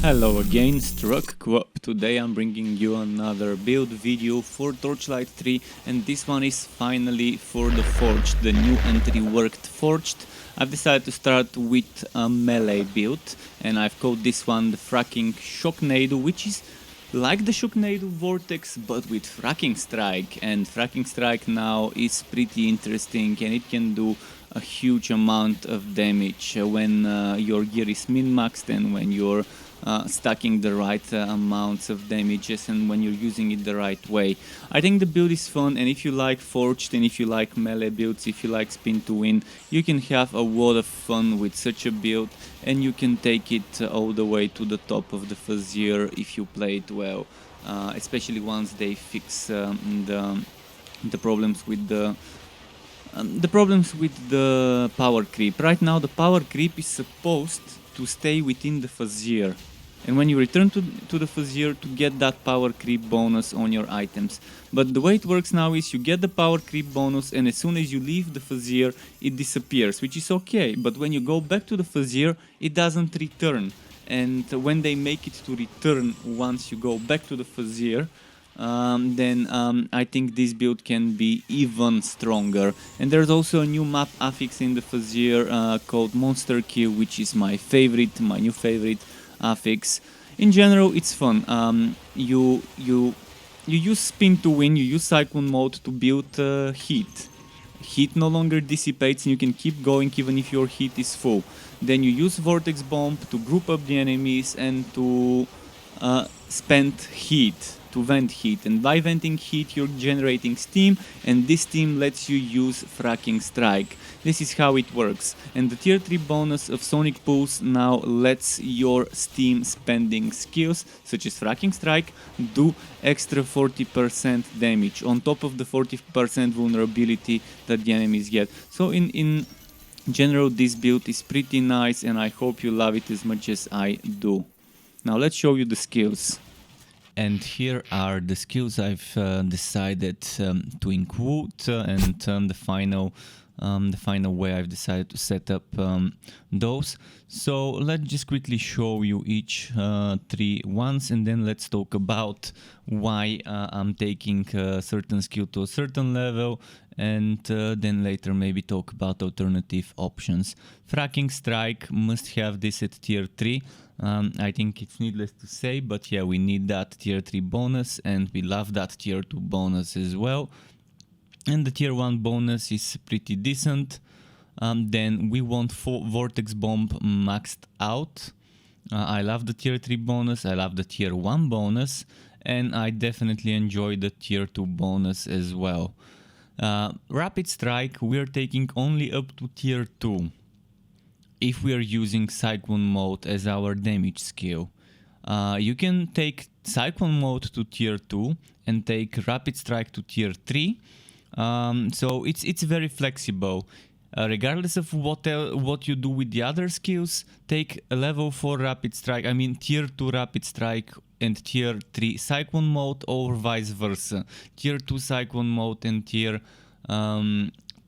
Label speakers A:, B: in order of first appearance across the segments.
A: Hello again, Struck Quap. Today I'm bringing you another build video for Torchlight 3, and this one is finally for the Forged, the new and reworked Forged. I've decided to start with a melee build, and I've called this one the Fracking Shocknado, which is like the Shocknado Vortex but with Fracking Strike. And Fracking Strike now is pretty interesting, and it can do a huge amount of damage when your gear is min-maxed and when you're stacking the right amounts of damages and when you're using it the right way. I think the build is fun, and if you like Forged and if you like melee builds, if you like spin to win, you can have a lot of fun with such a build, and you can take it all the way to the top of the Fazeer if you play it well, especially once they fix the problems with the power creep. Right now the power creep is supposed to stay within the Fazeer, and when you return to the Fazeer to get that power creep bonus on your items. But the way it works now is you get the power creep bonus, and as soon as you leave the Fazeer it disappears, which is okay, but when you go back to the Fazeer it doesn't return. And when they make it to return once you go back to the Fazeer, then I think this build can be even stronger. And there's also a new map affix in the Fazeer called Monster Kill, which is my favorite, my new favorite affix. In general, it's fun. You use spin to win, you use Cyclone Mode to build heat. Heat no longer dissipates and you can keep going even if your heat is full. Then you use Vortex Bomb to group up the enemies and to spend heat, to vent heat, and by venting heat you're generating steam, and this steam lets you use Fracking Strike. This is how it works, and the tier 3 bonus of Sonic Pulse now lets your steam spending skills such as Fracking Strike do extra 40% damage on top of the 40% vulnerability that the enemies get. So in general this build is pretty nice, and I hope you love it as much as I do. Now let's show you the skills. And here are the skills I've decided to include, and the final way I've decided to set up those. So let's just quickly show you each three once, and then let's talk about why I'm taking a certain skill to a certain level, and then later maybe talk about alternative options. Fracking Strike must have this at tier 3. I think it's needless to say, but yeah, we need that tier 3 bonus, and we love that tier 2 bonus as well. And the tier 1 bonus is pretty decent. Then we want Vortex Bomb maxed out. I love the tier 3 bonus, I love the tier 1 bonus, and I definitely enjoy the tier 2 bonus as well. Rapid Strike we're taking only up to tier 2. If we are using Cyclone Mode as our damage skill. You can take Cyclone Mode to tier 2 and take Rapid Strike to tier 3. So it's very flexible. Regardless of what you do with the other skills, take a level 4 Rapid Strike, I mean tier 2 Rapid Strike and tier 3 Cyclone Mode, or vice versa. Tier 2 Cyclone Mode and tier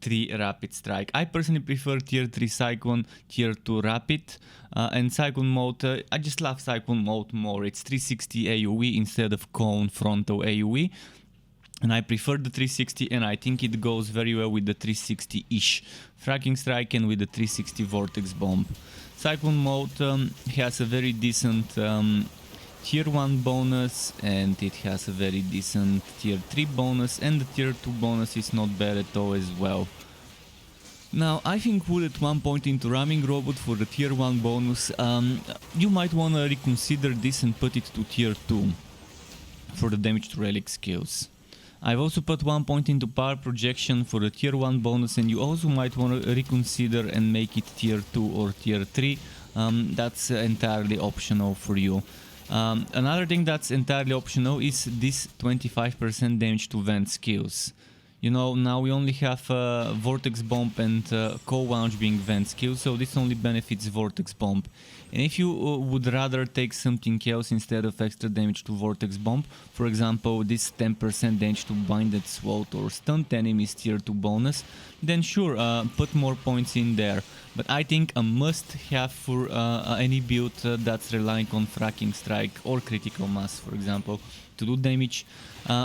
A: 3 Rapid Strike. I personally prefer tier 3 Cyclone, tier 2 Rapid, and Cyclone Mode, I just love Cyclone Mode more. It's 360 AoE instead of cone frontal AoE, and I prefer the 360, and I think it goes very well with the 360-ish Fracking Strike and with the 360 Vortex Bomb. Cyclone Mode has a very decent tier 1 bonus, and it has a very decent tier 3 bonus, and the tier 2 bonus is not bad at all as well. Now I've included one point into Ramming Robot for the tier 1 bonus. You might want to reconsider this and put it to tier 2 for the damage to relic skills. I've also put 1 point into Power Projection for the tier 1 bonus, and you also might want to reconsider and make it tier 2 or tier 3. That's entirely optional for you. Another thing that's entirely optional is this 25% damage to vent skills. You know, now we only have Vortex Bomb and Cold Launch being vent skills, so this only benefits Vortex Bomb. And if you would rather take something else instead of extra damage to Vortex Bomb, for example this 10% damage to Binded Sword or Stunned Enemies tier 2 bonus, then sure, put more points in there. But I think a must have for any build that's relying on Fracking Strike or Critical Mass, for example, to do damage,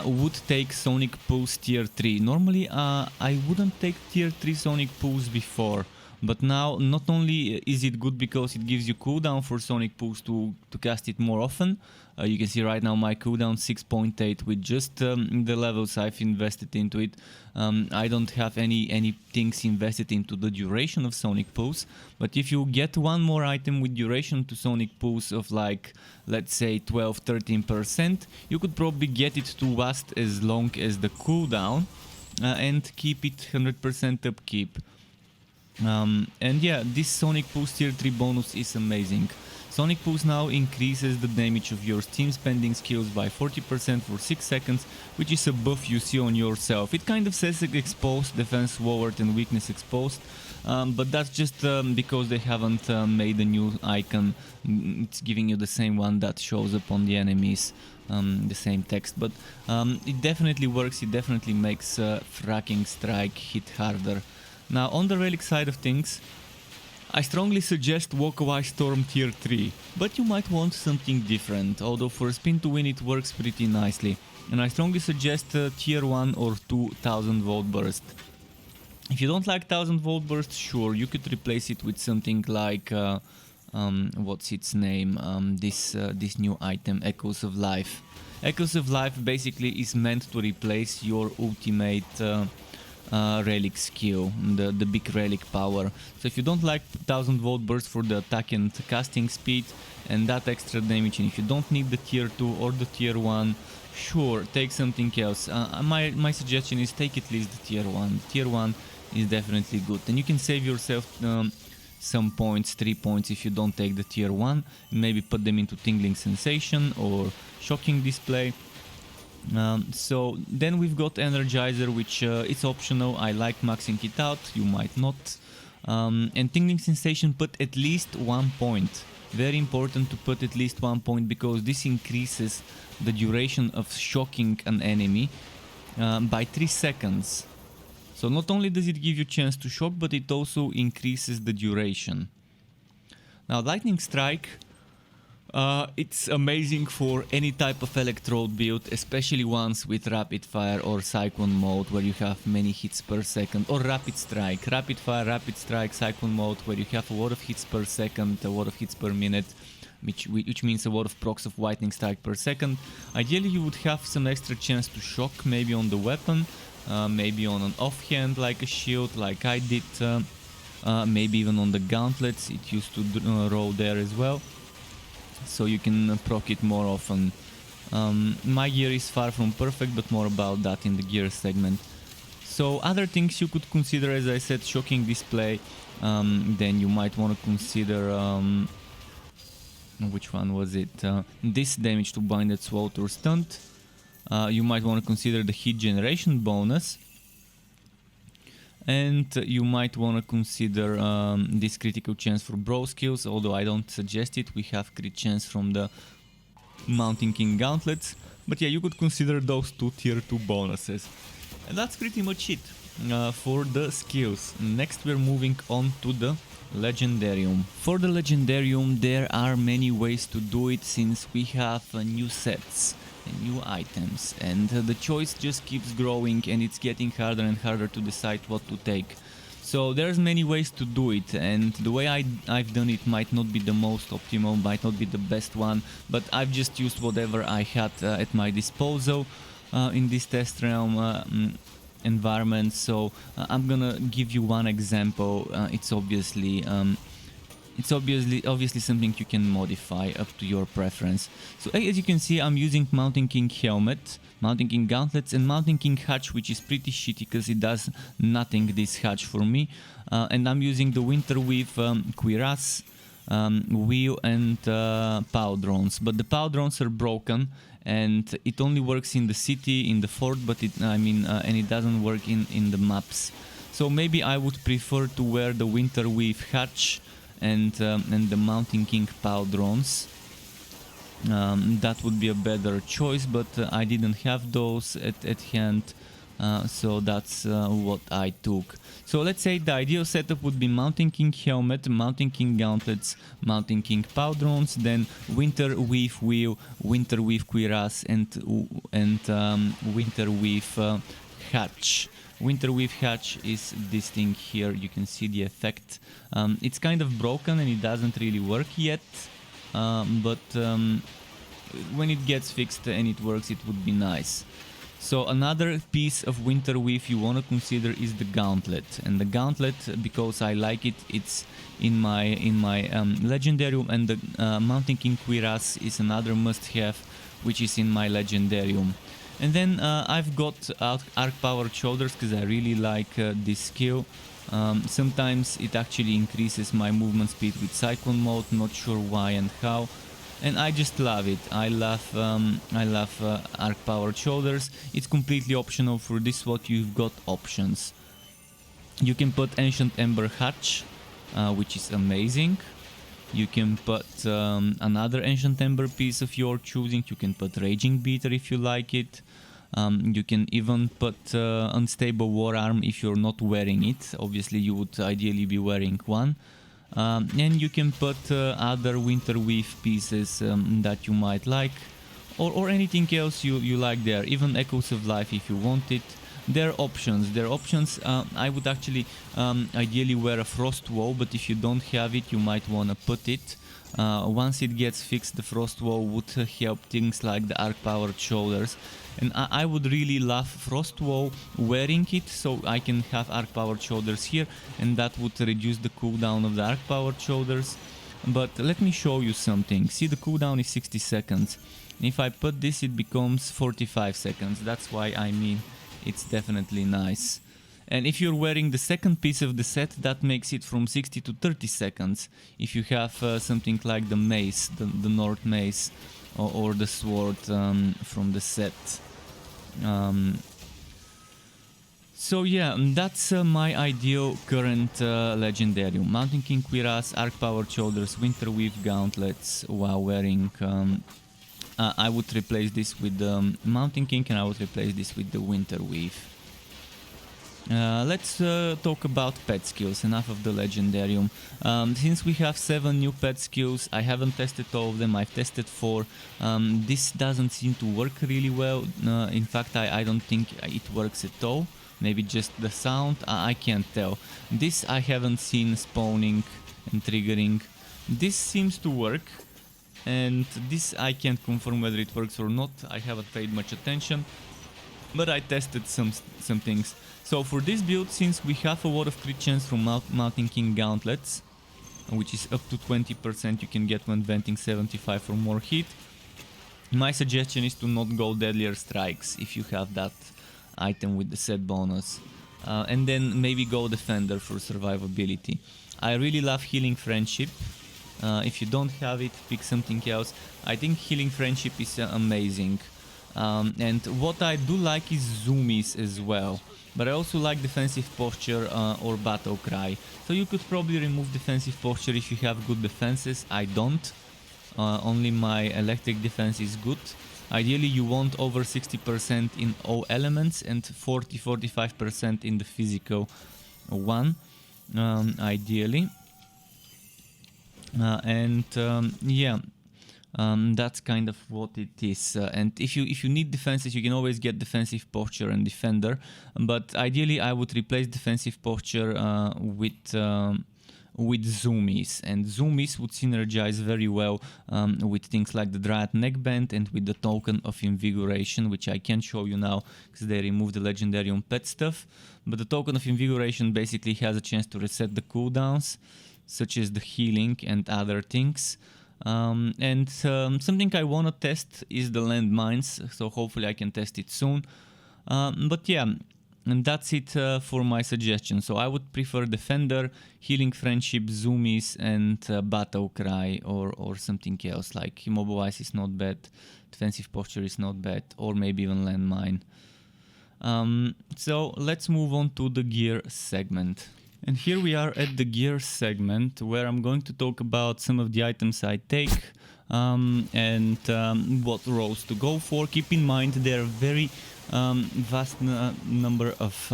A: would take Sonic Pulse tier 3. Normally I wouldn't take tier 3 Sonic Pulse before, but now not only is it good because it gives you cooldown for Sonic Pulse to cast it more often. You can see right now my cooldown 6.8 with just the levels I've invested into it. I don't have any things invested into the duration of Sonic Pulse, but if you get one more item with duration to Sonic Pulse of like, let's say 12-13%, you could probably get it to last as long as the cooldown and keep it 100% upkeep. And yeah, this Sonic Pulse tier 3 bonus is amazing. Sonic Pulse now increases the damage of your team spending skills by 40% for 6 seconds, which is a buff you see on yourself. It kind of says exposed, defense lowered and weakness exposed, but that's just because they haven't made a new icon. It's giving you the same one that shows up on the enemies, the same text, but it definitely works, it definitely makes Fracking Strike hit harder. Now on the relic side of things, I strongly suggest Walkaway Storm tier 3, but you might want something different, although for spin to win it works pretty nicely. And I strongly suggest tier 1 or 2 1000 volt burst. If you don't like 1000 volt burst, sure, you could replace it with something like, what's its name, this new item, Echoes of Life. Echoes of Life basically is meant to replace your ultimate relic skill, the big relic power. So if you don't like 1000 volt burst for the attack and casting speed and that extra damage, and if you don't need the tier 2 or the tier 1, sure, take something else. My suggestion is take at least the tier 1. Tier 1 is definitely good, and you can save yourself some points, 3 points if you don't take the tier 1, maybe put them into Tingling Sensation or Shocking Display. So then we've got Energizer, which it's optional. I like maxing it out, you might not. And Tingling Sensation, put at least 1 point. Very important to put at least 1 point, because this increases the duration of shocking an enemy by 3 seconds. So not only does it give you chance to shock, but it also increases the duration. Now Lightning Strike, it's amazing for any type of Electrode build, especially ones with Rapid Fire or Cyclone Mode where you have many hits per second, or Rapid Strike, Rapid Fire, Rapid Strike, Cyclone Mode where you have a lot of hits per second, a lot of hits per minute, which means a lot of procs of Lightning Strike per second. Ideally you would have some extra chance to shock, maybe on the weapon, maybe on an offhand like a shield like I did, maybe even on the gauntlets, it used to roll there as well. So you can proc it more often. My gear is far from perfect, but more about that in the gear segment. So other things you could consider, as I said, shocking display. Then you might want to consider, which one was it? This damage to Binded Sword or Stunt. You might want to consider the hit generation bonus. And you might want to consider this critical chance for brawl skills, although I don't suggest it. We have crit chance from the Mountain King gauntlets, but yeah, you could consider those 2 tier 2 bonuses. And that's pretty much it for the skills. Next we're moving on to the Legendarium. For the Legendarium there are many ways to do it, since we have new sets and new items, and the choice just keeps growing and it's getting harder and harder to decide what to take. So there's many ways to do it, and the way I've done it might not be the most optimal, might not be the best one, but I've just used whatever I had at my disposal in this test realm environment. So I'm gonna give you one example. It's obviously something you can modify up to your preference. So as you can see, I'm using Mountain King Helmet, Mountain King Gauntlets and Mountain King Hatch, which is pretty shitty because it does nothing, this Hatch, for me. And I'm using the Winter Weave, Cuirass, Wheel and Pow Drones. But the Pow Drones are broken and it only works in the city, in the fort, but and it doesn't work in the maps. So maybe I would prefer to wear the Winter Weave Hatch and the Mountain King POW drones. That would be a better choice, but I didn't have those at hand, so that's what I took. So let's say the ideal setup would be Mountain King helmet, Mountain King gauntlets, Mountain King POW drones, then Winter Weave wheel, Winter Weave cuirass, and Winter Weave hatch. Winter Weave hatch is this thing here. You can see the effect. It's kind of broken and it doesn't really work yet. But when it gets fixed and it works, it would be nice. So another piece of Winter Weave you want to consider is the gauntlet, and the gauntlet, because I like it, it's in my legendarium, and the Mountain King cuirass is another must-have, which is in my legendarium. And then I've got arc powered shoulders because I really like this skill. Sometimes it actually increases my movement speed with Cyclone Mode, not sure why and how, and I just love it. I love arc powered shoulders. It's completely optional. For this what you've got options. You can put Ancient Ember Hatch, which is amazing. You can put another Ancient Ember piece of your choosing. You can put Raging Beater if you like it. You can even put Unstable War Arm if you're not wearing it. Obviously you would ideally be wearing one. And you can put other Winter Weave pieces that you might like, or anything else you like there, even Echoes of Life if you want it. There are options. I would actually ideally wear a Frost Wall, but if you don't have it, you might want to put it. Once it gets fixed, the Frost Wall would help things like the arc powered shoulders, and I would really love Frost Wall wearing it, so I can have arc powered shoulders here, and that would reduce the cooldown of the arc powered shoulders. But let me show you something. See, the cooldown is 60 seconds. If I put this, it becomes 45 seconds. That's why I mean it's definitely nice. And if you're wearing the second piece of the set, that makes it from 60 to 30 seconds. If you have something like the mace, the North Mace, or the sword from the set. So yeah, that's my ideal current legendarium. Mountain King cuirass, arc powered shoulders, Winter Weave gauntlets while wearing... I would replace this with the Mountain King, and I would replace this with the Winter Weave. Let's talk about pet skills. Enough of the legendarium. Since we have 7 new pet skills, I haven't tested all of them. I've tested 4. This doesn't seem to work really well. In fact, I don't think it works at all. Maybe just the sound, I can't tell. This I haven't seen spawning and triggering. This seems to work, and this I can't confirm whether it works or not. I haven't paid much attention, but I tested some things. So for this build, since we have a lot of crit chance from Mountain King gauntlets, which is up to 20% you can get when venting 75 or more heat, my suggestion is to not go Deadlier Strikes if you have that item with the set bonus, and then maybe go Defender for survivability. I really love Healing Friendship. If you don't have it, pick something else. I think Healing Friendship is amazing. And what I do like is zoomies as well. But I also like Defensive Posture or Battle Cry. So you could probably remove Defensive Posture if you have good defenses. I don't. Only my electric defense is good. Ideally you want over 60% in all elements and 40-45% in the physical one. Ideally. Yeah. That's kind of what it is. And if you need defenses, you can always get Defensive Posture and Defender. But ideally I would replace Defensive Posture with zoomies, and zoomies would synergize very well with things like the Dryad Neckband and with the Token of Invigoration, which I can't show you now because they removed the legendarium pet stuff. But the Token of Invigoration basically has a chance to reset the cooldowns, such as the healing and other things. Something I want to test is the landmines, so hopefully I can test it soon. But yeah, And that's it for my suggestion. So I would prefer Defender, Healing Friendship, Zoomies, and Battle Cry, or something else. Like Immobilize is not bad, Defensive Posture is not bad, or maybe even Landmine. So let's move on to the gear segment. And here we are at the gear segment, where I'm going to talk about some of the items I take and what roles to go for. Keep in mind there are very vast number of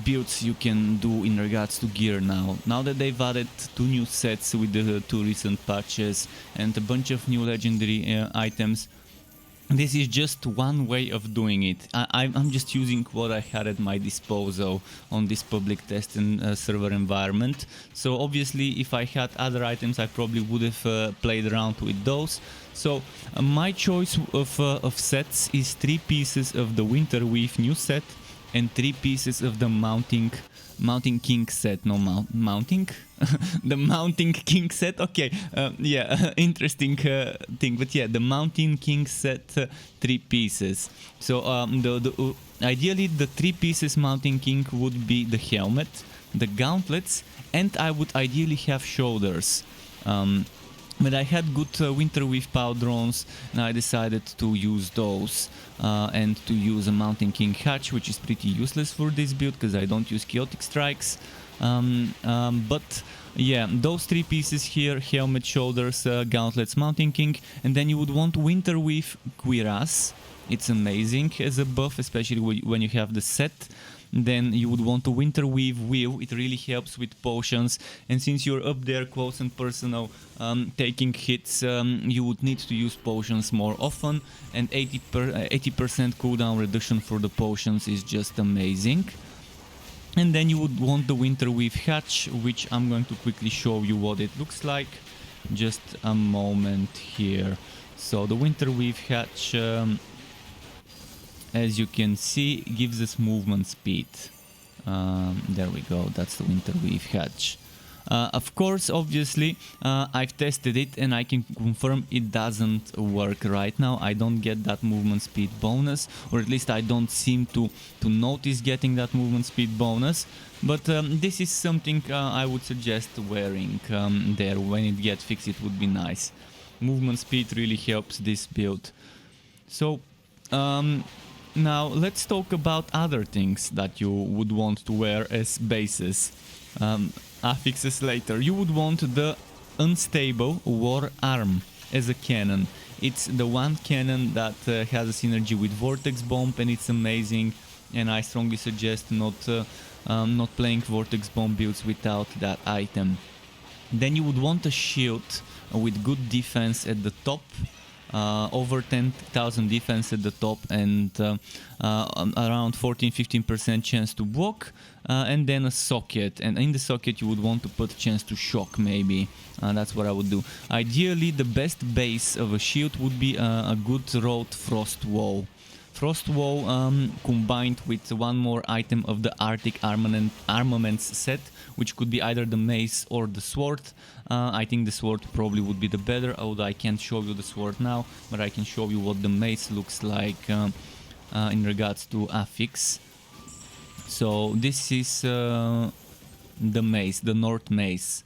A: builds you can do in regards to gear now. Now that they've added 2 new sets with the 2 recent patches and a bunch of new legendary items, this is just one way of doing it. I'm just using what I had at my disposal on this public test and server environment. So obviously if I had other items I probably would have played around with those. So my choice of sets is 3 pieces of the Winter Weave new set and 3 pieces of the Mounting King set. No, Mounting? The Mounting King set? Okay, yeah, interesting thing. But yeah, the Mounting King set, 3 pieces. So ideally the 3 pieces Mounting King would be the helmet, the gauntlets, and I would ideally have shoulders. But I had good Winter Weave power drones and I decided to use those and to use a Mountain King hatch, which is pretty useless for this build because I don't use chaotic strikes. But yeah, those 3 pieces here: helmet, shoulders, gauntlets, Mountain King. And then you would want Winter Weave Cuirass. It's amazing as a buff, especially when you have the set. Then you would want to Winter Weave Wheel. It really helps with potions, and since you're up there close and personal taking hits, you would need to use potions more often, and 80% cooldown reduction for the potions is just amazing. And then you would want the Winter Weave Hatch, which I'm going to quickly show you what it looks like. Just a moment here. So the Winter Weave Hatch, as you can see, gives us movement speed. There we go, that's the Winter Weave Hatch. Of course, obviously, I've tested it and I can confirm it doesn't work right now. I don't get that movement speed bonus, or at least I don't seem to notice getting that movement speed bonus. But this is something I would suggest wearing there. When it gets fixed, it would be nice. Movement speed really helps this build. So now let's talk about other things that you would want to wear as bases. Affixes later. You would want the Unstable War Arm as a cannon. It's the one cannon that has a synergy with Vortex Bomb, and it's amazing, and I strongly suggest not playing Vortex Bomb builds without that item. Then you would want a shield with good defense at the top. Over 10,000 defense at the top, and around 14-15% chance to block, and then a socket, and in the socket you would want to put chance to shock maybe. That's what I would do. Ideally the best base of a shield would be a good rolled Frost Wall. Frost Wall combined with one more item of the Arctic Armaments set, which could be either the mace or the sword. I think the sword probably would be the better, although I can't show you the sword now, but I can show you what the mace looks like in regards to affix. So this is the mace, the North Mace.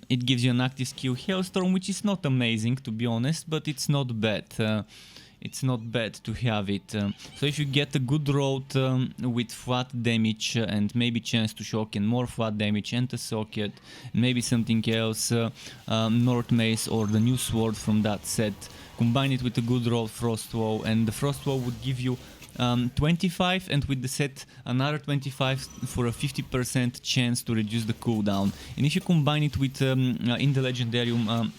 A: It gives you an active skill Hailstorm, which is not amazing to be honest, but it's not bad. It's not bad to have it. So if you get a good road with flat damage and maybe chance to shock and more flat damage and a socket, maybe something else, North Mace or the new sword from that set, combine it with a good roll Frost Wall, and the Frost Wall would give you 25, and with the set another 25 for a 50% chance to reduce the cooldown. And if you combine it with in the Legendarium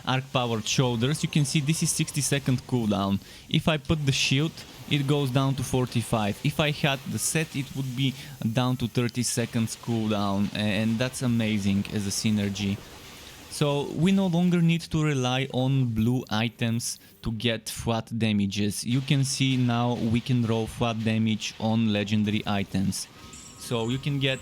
A: Arc Powered Shoulders, you can see this is 60-second cooldown. If I put the shield, it goes down to 45. If I had the set, it would be down to 30 seconds cooldown, and that's amazing as a synergy. So we no longer need to rely on blue items to get flat damages. You can see now we can roll flat damage on legendary items. So you can get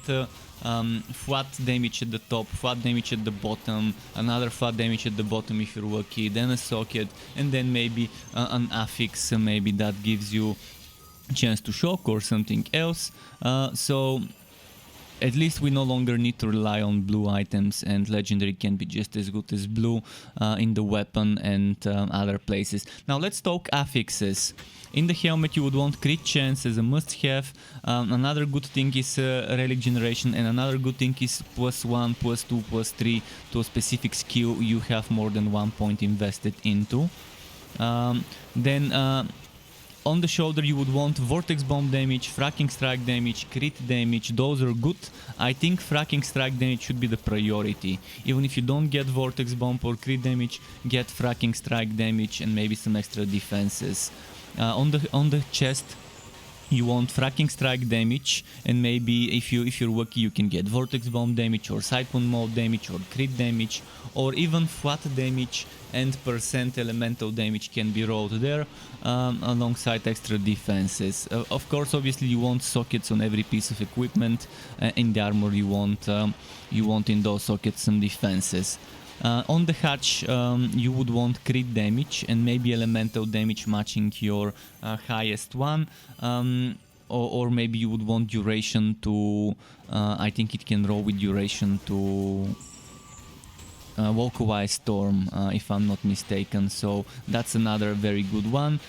A: flat damage at the top, flat damage at the bottom, another flat damage at the bottom if you're lucky, then a socket, and then maybe an affix maybe that gives you chance to shock or something else. So at least we no longer need to rely on blue items, and legendary can be just as good as blue in the weapon and other places. Now let's talk affixes. In the helmet you would want crit chance as a must-have. Another good thing is relic generation, and another good thing is +1, +2, +3 to a specific skill you have more than 1 point invested into. Then on the shoulder you would want Vortex Bomb damage, Fracking Strike damage, crit damage. Those are good. I think Fracking Strike damage should be the priority. Even if you don't get Vortex Bomb or crit damage, get Fracking Strike damage and maybe some extra defenses. On the chest you want Fracking Strike damage, and maybe if you're lucky you can get Vortex Bomb damage or Cyclone Mode damage or crit damage, or even flat damage and % elemental damage can be rolled there alongside extra defenses. Of course, obviously you want sockets on every piece of equipment. In the armor you want in those sockets some defenses. On the hatch you would want crit damage and maybe elemental damage matching your highest one, or maybe you would want duration to I think it can roll with duration to Walkaway Storm, if I'm not mistaken, so that's another very good one.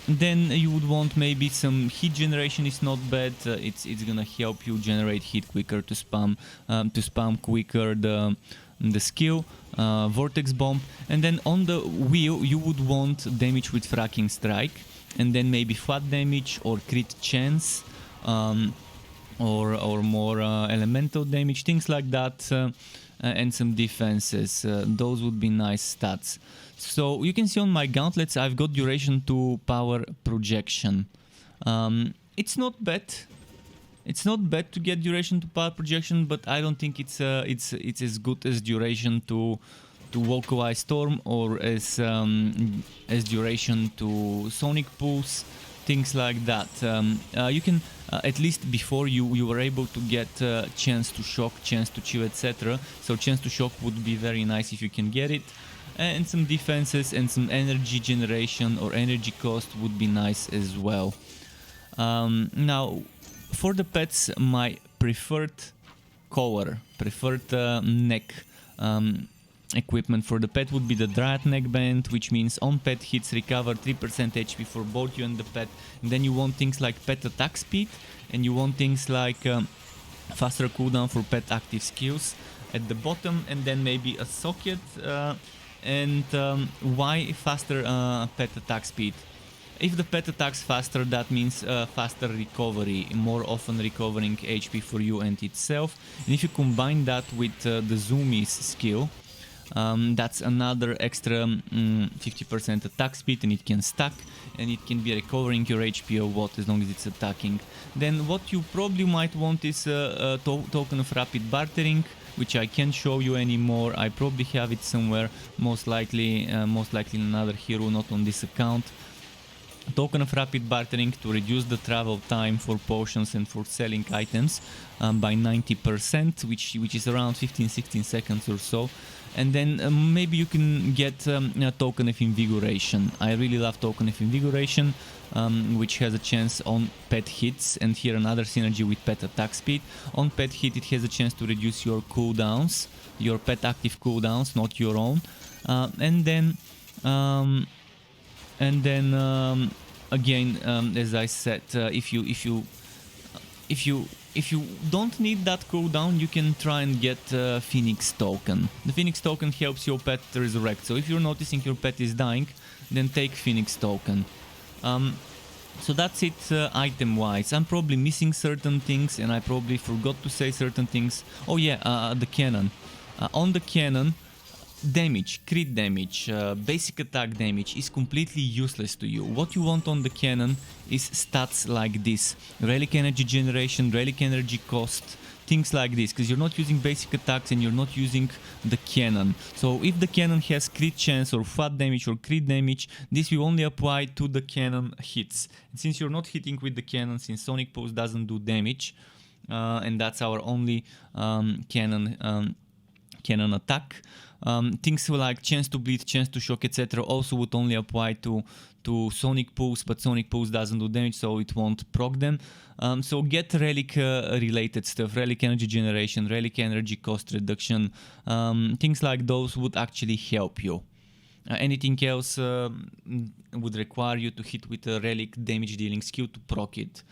A: Then you would want maybe some heat generation. Is not bad. It's gonna help you generate heat quicker to spam quicker the skill. Vortex Bomb, and then on the wheel you would want damage with Fracking Strike, and then maybe flat damage or crit chance, or more elemental damage, things like that, and some defenses. Those would be nice stats. So you can see on my gauntlets I've got duration to power projection. It's not bad. It's not bad to get duration to power projection, but I don't think it's as good as duration to Walkaway Storm, or as duration to Sonic Pulse, things like that. You can at least before you were able to get chance to shock, chance to chill, etc. So chance to shock would be very nice if you can get it, and some defenses and some energy generation or energy cost would be nice as well. Now for the pets, my preferred neck equipment for the pet would be the Dryad neckband, which means on pet hits recover 3% HP for both you and the pet. And then you want things like pet attack speed, and you want things like faster cooldown for pet active skills at the bottom, and then maybe a socket. And why faster pet attack speed? If the pet attacks faster, that means faster recovery, more often recovering HP for you and itself. And if you combine that with the Zoomies skill, that's another extra 50% attack speed, and it can stack, and it can be recovering your HP or what, as long as it's attacking. Then what you probably might want is a token of rapid bartering, which I can't show you anymore. I probably have it somewhere, most likely in another hero, not on this account. Token of rapid bartering to reduce the travel time for potions and for selling items by 90%, which is around 15-16 seconds or so. And then maybe you can get a token of invigoration. I really love token of invigoration, which has a chance on pet hits, and here another synergy with pet attack speed. On pet hit it has a chance to reduce your cooldowns, your pet active cooldowns, not your own. And then again, as I said, if you don't need that cooldown, you can try and get Phoenix token. The Phoenix token helps your pet resurrect. So if you're noticing your pet is dying, then take Phoenix token. So that's it item wise. I'm probably missing certain things, and I probably forgot to say certain things. Oh yeah, the cannon. On the cannon, damage, crit damage, basic attack damage is completely useless to you. What you want on the cannon is stats like this: relic energy generation, relic energy cost, things like this, because you're not using basic attacks and you're not using the cannon. So if the cannon has crit chance or flat damage or crit damage, this will only apply to the cannon hits. And since you're not hitting with the cannon, since Sonic Pulse doesn't do damage, and that's our only cannon attack, things like chance to bleed, chance to shock, etc. also would only apply to to Sonic Pulse, but Sonic Pulse doesn't do damage, so it won't proc them. So get relic related stuff, relic energy generation, relic energy cost reduction, things like those would actually help you. Anything else would require you to hit with a relic damage dealing skill to proc it.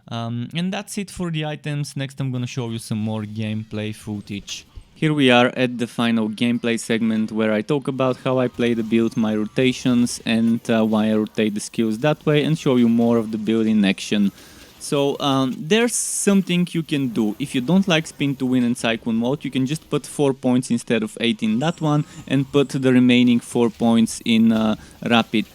A: And that's it for the items. Next I'm gonna show you some more gameplay footage. Here we are at the final gameplay segment where I talk about how I play the build, my rotations, and why I rotate the skills that way, and show you more of the build in action. So there's something you can do. If you don't like spin to win in Cyclone Mode, you can just put 4 points instead of 8 in that one, and put the remaining 4 points in rapid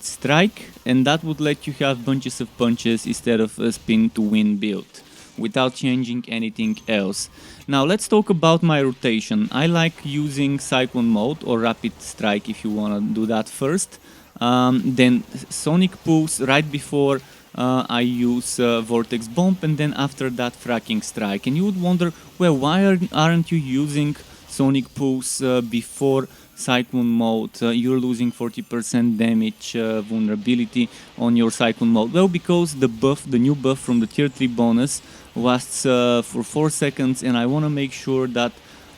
A: strike, and that would let you have bunches of punches instead of a spin to win build, without changing anything else. Now let's talk about my rotation. I like using Cyclone Mode or Rapid Strike if you wanna do that first. Then Sonic Pulse right before I use Vortex Bomb, and then after that Fracking Strike. And you would wonder, well, why aren't you using Sonic Pulse before Cyclone Mode? You're losing 40% damage vulnerability on your Cyclone Mode. Well, because the new buff from the tier 3 bonus lasts for 4 seconds, and I want to make sure that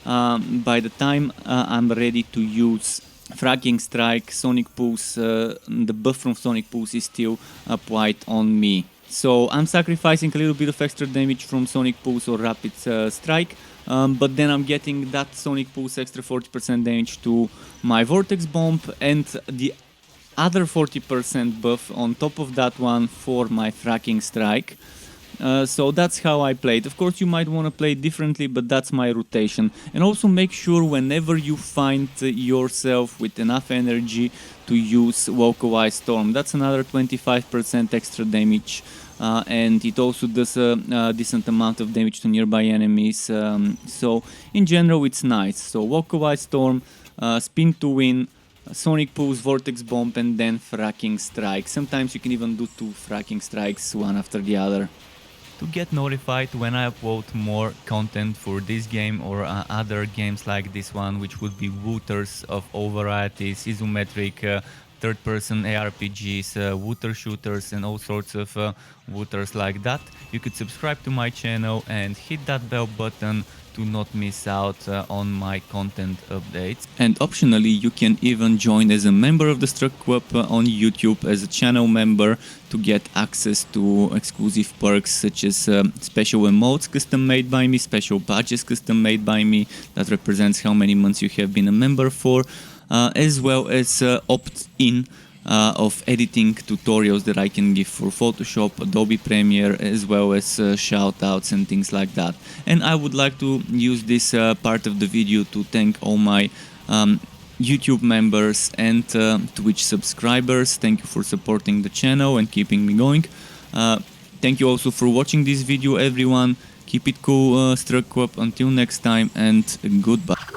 A: by the time I'm ready to use Fracking Strike, Sonic Pulse, the buff from Sonic Pulse is still applied on me. So I'm sacrificing a little bit of extra damage from Sonic Pulse or Rapid Strike, but then I'm getting that Sonic Pulse extra 40% damage to my Vortex Bomb, and the other 40% buff on top of that one for my Fracking Strike. So that's how I play it. Of course you might want to play it differently, but that's my rotation. And also make sure whenever you find yourself with enough energy to use Localized Storm. That's another 25% extra damage, and it also does a decent amount of damage to nearby enemies. So in general it's nice. So Localized Storm, Spin to Win, Sonic Pulse, Vortex Bomb, and then Fracking Strike. Sometimes you can even do 2 Fracking Strikes one after the other. To get notified when I upload more content for this game or other games like this one, which would be wooters of all varieties, isometric, third-person ARPGs, wooter shooters, and all sorts of wooters like that, you could subscribe to my channel and hit that bell button to not miss out on my content updates. And optionally, you can even join as a member of the Struck Club on YouTube as a channel member to get access to exclusive perks such as special emotes custom made by me, special badges custom made by me that represents how many months you have been a member for, as well as opt-in of editing tutorials that I can give for Photoshop, Adobe Premiere, as well as shoutouts and things like that. And I would like to use this part of the video to thank all my YouTube members and Twitch subscribers. Thank you for supporting the channel and keeping me going. Thank you also for watching this video, everyone. Keep it cool, Struck Club. Until next time, and goodbye.